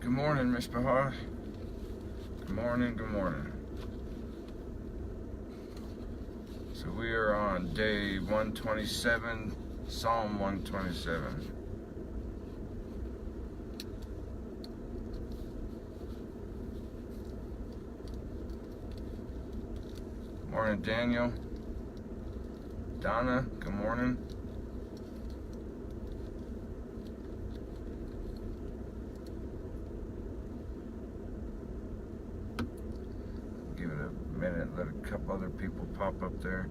Good morning, Miss Bahar. Good morning, good morning. So we are on day 127, Psalm 127. Morning, Daniel. Donna, good morning. Give it a minute, let a couple other people pop up there.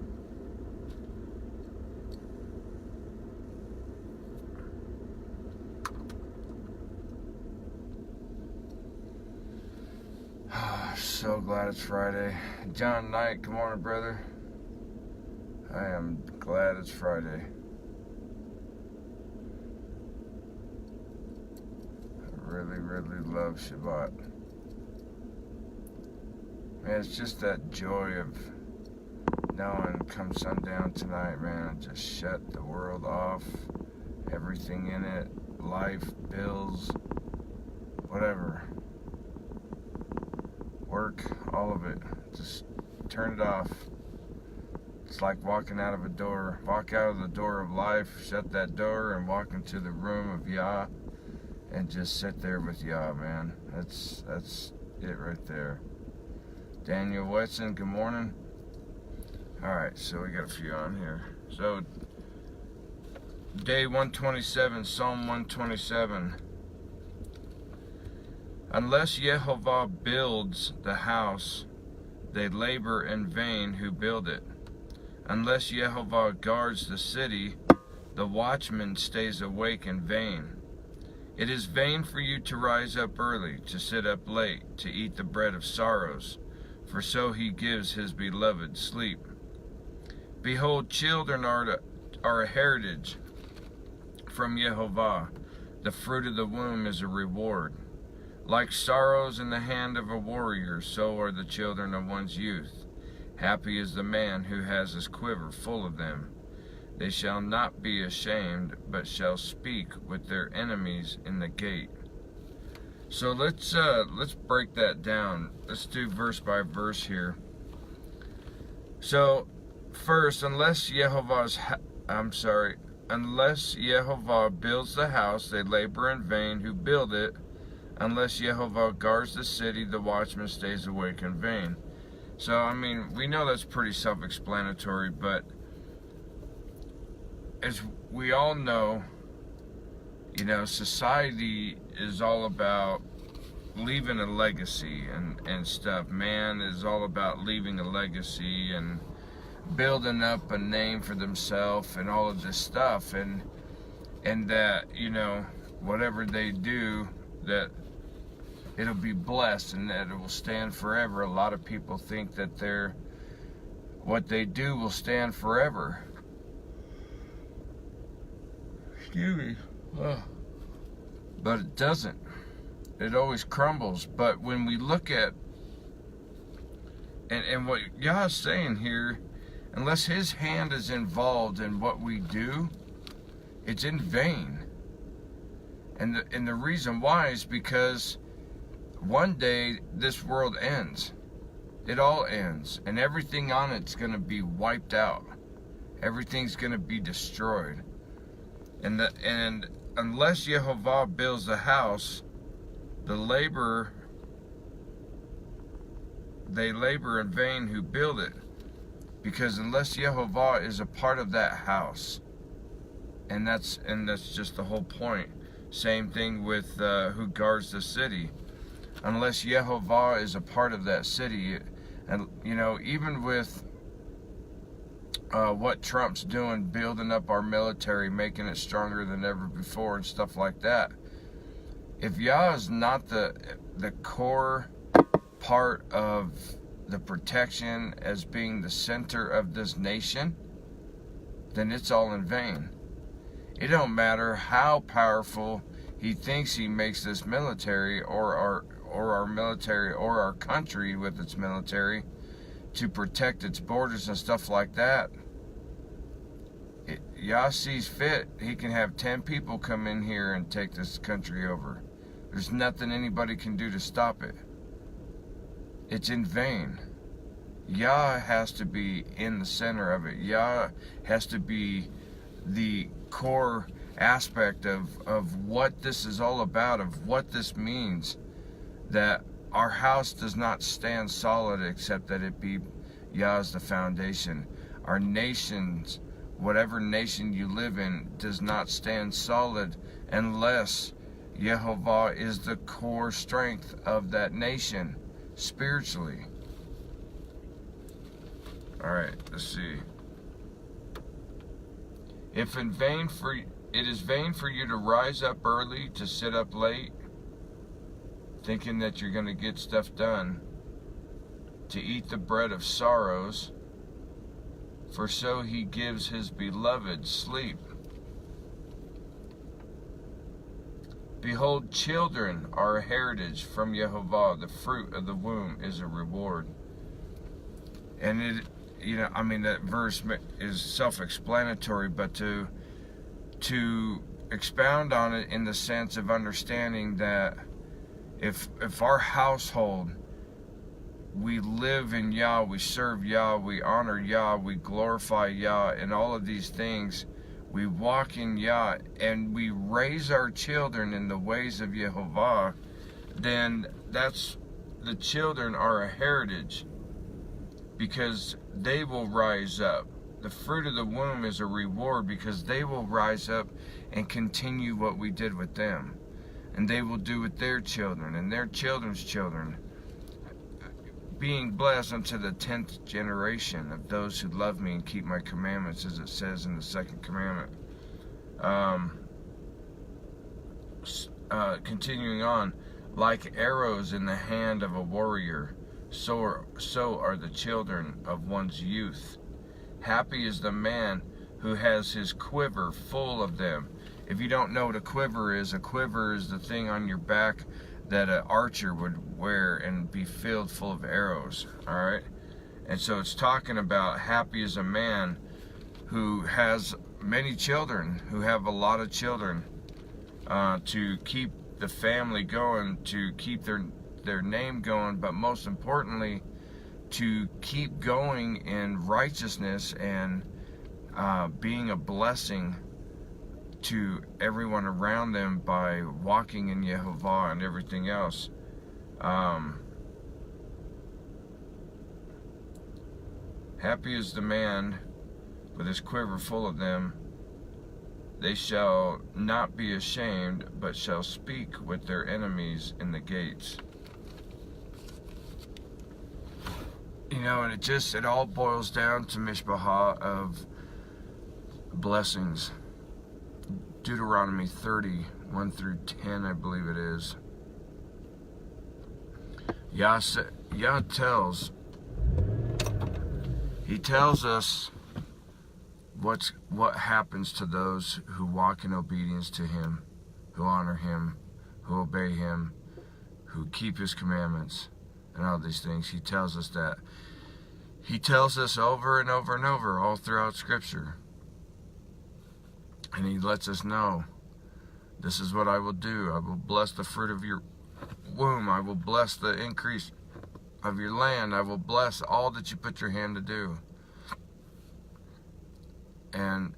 So glad it's Friday. John Knight, good morning, brother. I am glad it's Friday. I really, really love Shabbat. Man, it's just that joy of knowing come sundown tonight, man, just shut the world off, everything in it, life, bills, whatever, work, all of it, just turn it off. It's like walking out of a door, walk out of the door of life, shut that door and walk into the room of Yah and just sit there with Yah, man. That's it right there. Daniel Wetson, good morning. Alright, so we got a few on here. So, day 127, Psalm 127. Unless Yehovah builds the house, they labor in vain who build it. Unless Yehovah guards the city, the watchman stays awake in vain. It is vain for you to rise up early, to sit up late, to eat the bread of sorrows, for so he gives his beloved sleep. Behold, children are a heritage from Yehovah. The fruit of the womb is a reward. Like sorrows in the hand of a warrior, so are the children of one's youth. Happy is the man who has his quiver full of them. They shall not be ashamed, but shall speak with their enemies in the gate. So let's break that down. Let's do verse by verse here. So first, unless Yehovah builds the house, they labor in vain who build it. Unless Yehovah guards the city, the watchman stays awake in vain. So, I mean, we know that's pretty self-explanatory, but as we all know, you know, society is all about leaving a legacy and stuff. Man is all about leaving a legacy and building up a name for themselves and all of this stuff. And that, you know, whatever they do, that it'll be blessed and that it will stand forever. A lot of people think that what they do will stand forever. Excuse me. But it doesn't. It always crumbles. But when we look at, and what Yah is saying here, unless his hand is involved in what we do, it's in vain. And the reason why is because one day this world ends. It all ends. And everything on it's going to be wiped out. Everything's going to be destroyed. And unless Yehovah builds the house, they labor in vain who build it. Because unless Yehovah is a part of that house, and that's just the whole point. Same thing with who guards the city. Unless Yehovah is a part of that city, and you know, even with what Trump's doing, building up our military, making it stronger than ever before and stuff like that, if Yah is not the core part of the protection as being the center of this nation, then it's all in vain. It don't matter how powerful he thinks he makes this military or our military or our country with its military to protect its borders and stuff like that. Yah sees fit, he can have 10 people come in here and take this country over. There's nothing anybody can do to stop it. It's in vain. Yah has to be in the center of it. Yah has to be the core aspect of what this is all about, of what this means. That our house does not stand solid except that it be Yah as the foundation. Our nations, whatever nation you live in, does not stand solid unless Yehovah is the core strength of that nation spiritually. Alright, let's see. If in vain for it is vain for you to rise up early, to sit up late, thinking that you're going to get stuff done, to eat the bread of sorrows, for so he gives his beloved sleep. Behold, children are a heritage from Yehovah. The fruit of the womb is a reward. And it, I mean, that verse is self-explanatory, but to expound on it in the sense of understanding that if our household, we live in Yah, we serve Yah, we honor Yah, we glorify Yah, and all of these things, we walk in Yah, and we raise our children in the ways of Yehovah, then the children are a heritage, because they will rise up. The fruit of the womb is a reward, because they will rise up and continue what we did with them. And they will do with their children and their children's children, being blessed unto the 10th generation of those who love me and keep my commandments, as it says in the 2nd commandment. Continuing on, like arrows in the hand of a warrior, so are the children of one's youth. Happy is the man who has his quiver full of them. If you don't know what a quiver is the thing on your back that an archer would wear and be filled full of arrows. Alright? And so it's talking about happy is a man who has many children, who have a lot of children, to keep the family going, to keep their name going, but most importantly, to keep going in righteousness and being a blessing to everyone around them by walking in Yehovah and everything else. Happy is the man with his quiver full of them. They shall not be ashamed, but shall speak with their enemies in the gates. And it all boils down to Mishpachah of blessings. Deuteronomy 30, 1 through 10, I believe it is. Yah tells us what happens to those who walk in obedience to him, who honor him, who obey him, who keep his commandments, and all these things. He tells us that. He tells us over and over and over all throughout Scripture. And he lets us know, this is what I will do. I will bless the fruit of your womb. I will bless the increase of your land. I will bless all that you put your hand to do. And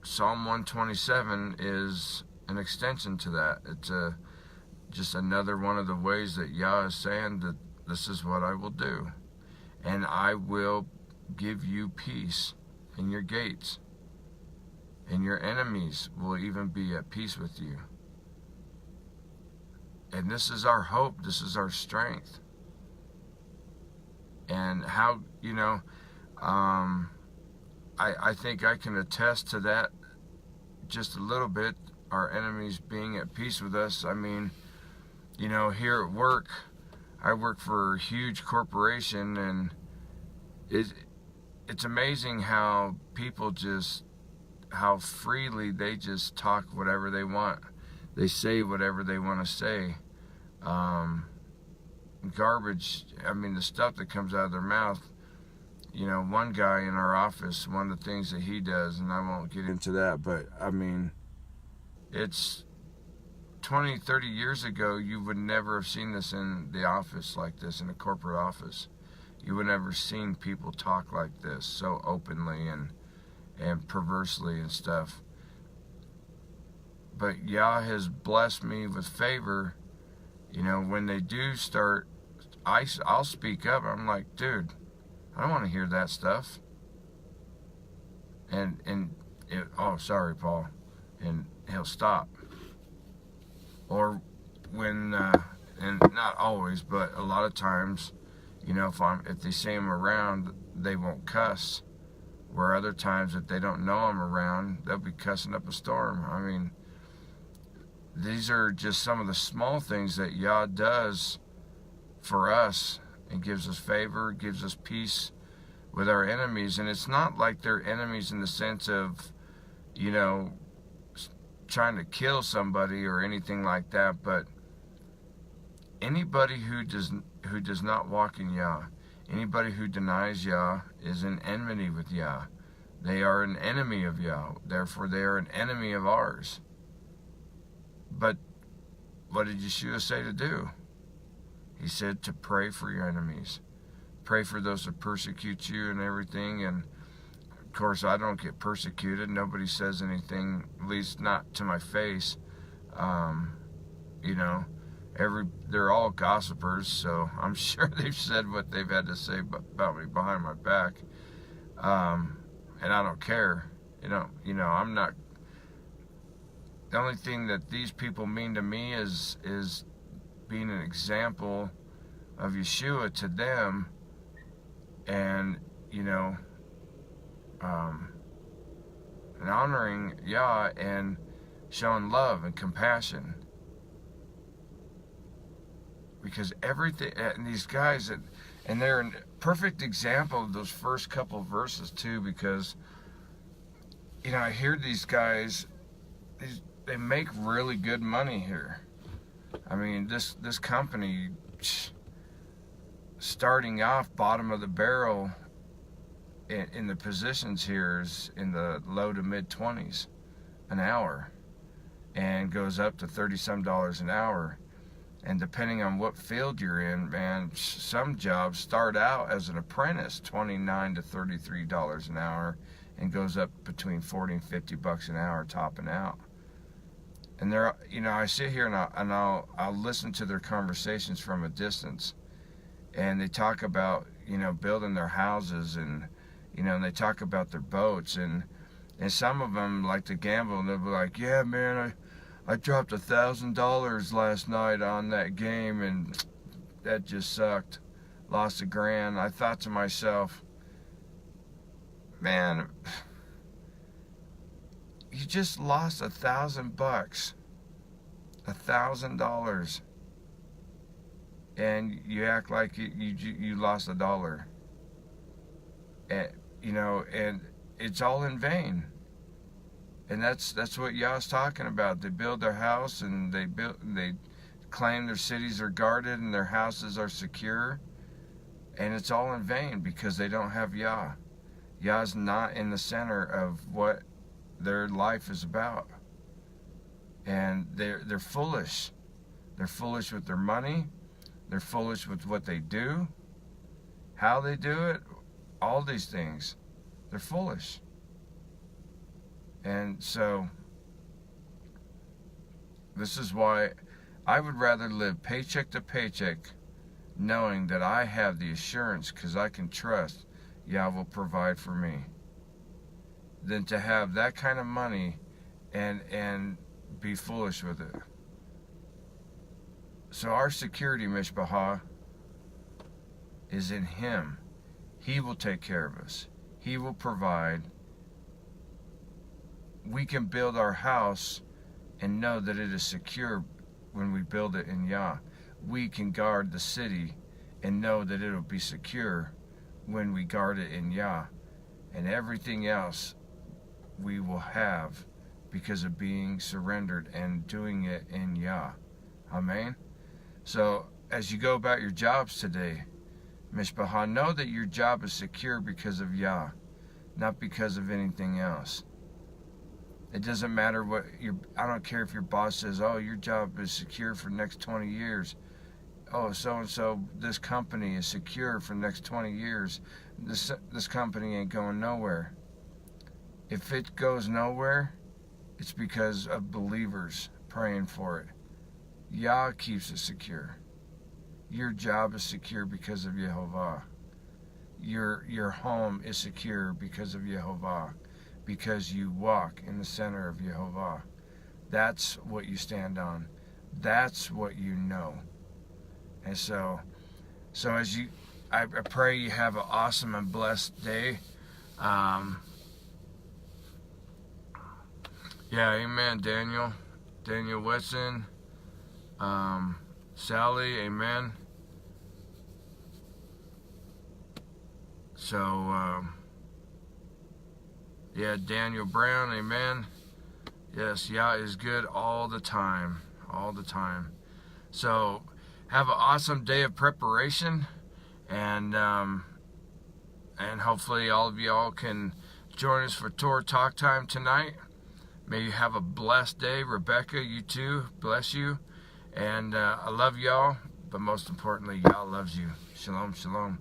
Psalm 127 is an extension to that. It's just another one of the ways that Yah is saying that this is what I will do. And I will give you peace in your gates. And your enemies will even be at peace with you. And this is our hope. This is our strength. And how, I think I can attest to that just a little bit. Our enemies being at peace with us. I mean, here at work, I work for a huge corporation, and it's amazing how people how freely they just talk whatever they want. They say whatever they want to say. Garbage, the stuff that comes out of their mouth. One guy in our office, one of the things that he does, and I won't get into that, but it's 20, 30 years ago, you would never have seen this in the office like this, in a corporate office. You would never have seen people talk like this so openly and perversely and stuff. But Yah has blessed me with favor. You know, when they do start, I'll speak up. I'm like, dude, I don't want to hear that stuff. Oh, sorry, Paul. And he'll stop. Or when, and not always, but a lot of times, you know, if they see him around, they won't cuss. Where other times, if they don't know I'm around, they'll be cussing up a storm. I mean, these are just some of the small things that Yah does for us, and gives us favor, gives us peace with our enemies. And it's not like they're enemies in the sense of, you know, trying to kill somebody or anything like that, but anybody who does not walk in Yah, anybody who denies Yah is in enmity with Yah. They are an enemy of Yah. Therefore, they are an enemy of ours. But what did Yeshua say to do? He said to pray for your enemies. Pray for those that persecute you and everything. And of course, I don't get persecuted. Nobody says anything, at least not to my face. You know, they're all gossipers, so I'm sure they've said what they've had to say about me behind my back. And I don't care. You know, I'm not. The only thing that these people mean to me is being an example of Yeshua to them, and, you know, and honoring Yah and showing love and compassion. Because everything, and these guys, and they're a perfect example of those first couple of verses too, because, you know, I hear these guys, they make really good money here. I mean, this company, starting off bottom of the barrel in the positions here is in the low to mid 20s an hour, and goes up to $30-some an hour. And depending on what field you're in, man, some jobs start out as an apprentice, $29 to $33 an hour, and goes up between 40 and 50 bucks an hour, topping out. And they're, you know, I sit here and I'll listen to their conversations from a distance, and they talk about, you know, building their houses, and, you know, and they talk about their boats, and some of them like to gamble, and they'll be like, yeah, man, I dropped $1,000 last night on that game, and that just sucked. Lost $1,000. I thought to myself, man, you just lost $1,000, $1,000, and you act like you lost $1. And, you know, and it's all in vain. And that's what Yah's talking about. They build their house, and they claim their cities are guarded and their houses are secure, and it's all in vain because they don't have Yah. Yah's not in the center of what their life is about. And they're foolish. They're foolish with their money. They're foolish with what they do, how they do it, all these things. They're foolish. And so, this is why I would rather live paycheck to paycheck, knowing that I have the assurance, because I can trust Yah will provide for me, than to have that kind of money and be foolish with it. So our security, Mishpachah, is in Him. He will take care of us. He will provide. We can build our house and know that it is secure when we build it in Yah. We can guard the city and know that it will be secure when we guard it in Yah. And everything else we will have because of being surrendered and doing it in Yah. Amen? So, as you go about your jobs today, Mishpachah, know that your job is secure because of Yah, not because of anything else. It doesn't matter what I don't care if your boss says, oh, your job is secure for the next 20 years. Oh, so-and-so, this company is secure for the next 20 years. This company ain't going nowhere. If it goes nowhere, it's because of believers praying for it. Yah keeps it secure. Your job is secure because of Yehovah. Your home is secure because of Yehovah. Because you walk in the center of Yehovah. That's what you stand on. That's what you know. And so as I pray you have an awesome and blessed day. Yeah, amen, Daniel Wetson, Sally, amen. So, yeah, Daniel Brown, amen. Yes, Yah is good all the time, So, have an awesome day of preparation, and hopefully all of y'all can join us for Torah Talk Time tonight. May you have a blessed day. Rebecca, you too. Bless you. And I love y'all, but most importantly, Yah loves you. Shalom, shalom.